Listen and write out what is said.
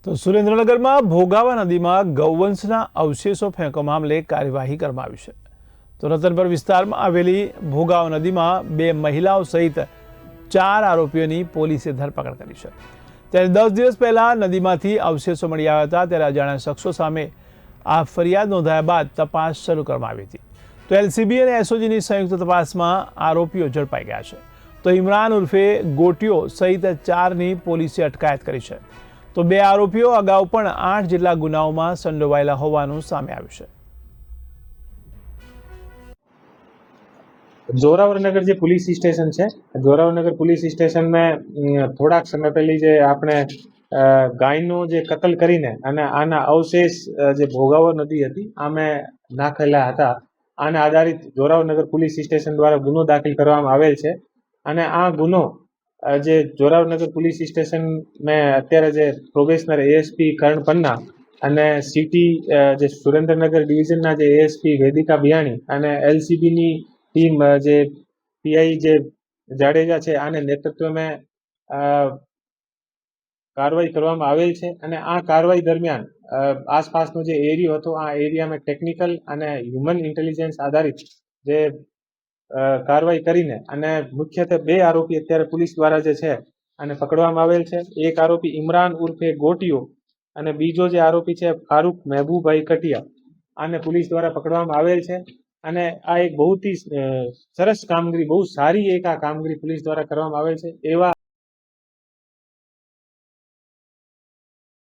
તો સુરેન્દ્રનગરમાં ભોગાવા નદીમાં ગૌવંશના અવશેષો ફેંકવા મામલે કાર્યવાહી કરવામાં આવી છે। તો રતનપર વિસ્તારમાં આવેલી ભોગાવા નદીમાં 2 મહિલાઓ સહિત 4 આરોપીઓની પોલીસે ધરપકડ કરી છે। ત્યારે 10 દિવસ પહેલા નદીમાંથી અવશેષો મળી આવ્યા હતા, ત્યારે અજાણ્યા શખ્સો સામે આ ફરિયાદ નોંધાયા બાદ તપાસ શરૂ કરવામાં આવી હતી। તો એલસીબી અને એસઓજીની સંયુક્ત તપાસમાં આરોપીઓ ઝડપાઈ ગયા છે। તો ઇમરાન ઉર્ફે ગોટીઓ સહિત 4ની પોલીસે અટકાયત કરી છે। તો 2 આરોપીઓ અગાઉ પણ 8 જેટલા ગુનાઓમાં સંડોવાયેલા હોવાનું સામે આવ્યું છે। जोरावरनगर जो पुलिस स्टेशन है, जोरावरनगर पुलिस स्टेशन में थोड़ा समय पहले जे आपने गायनो जे कत्ल करीने अने आना अवशेष जे भोगावा नदी हती आमे नाखेला हता। आने आधारित जोरावरनगर पुलिस स्टेशन द्वारा गुनो दाखिल करवामां आवेल छे। अने आ गुनो जे जोरावरनगर पुलिस स्टेशन में अत्यारे जे प्रोबेशनर एएसपी कर्ण पन्ना अने सिटी जे सुरेन्द्रनगर डिविजन ना जे एएसपी वेदिका बियाणी अने एलसीबी नी टीम जे पीआई जे जाडेजा छे आने नेतृत्व में कार्रवाई करवामां आवेल छे। अने आ कार्रवाई दरमियान आसपासनो जे एरियो हतो आ एरिया में टेक्निकल अने ह्यूमन इंटेलिजन्स आधारित जे कार्रवाई करीने अने मुख्यत्वे 2 आरोपी अत्यारे पुलिस द्वारा जे छे आने पकड़वामां आवेल छे। एक आरोपी इमरान उर्फे गोटियो अने बीजो जे आरोपी छे फारूक महबूबभाई कटिया आने पुलिस द्वारा पकड़वामां आवेल छे। અને આ એક બહુ જ સરસ કામગીરી, બહુ સારી એક આ કામગીરી પોલીસ દ્વારા કરવામાં આવેલ છે। એવા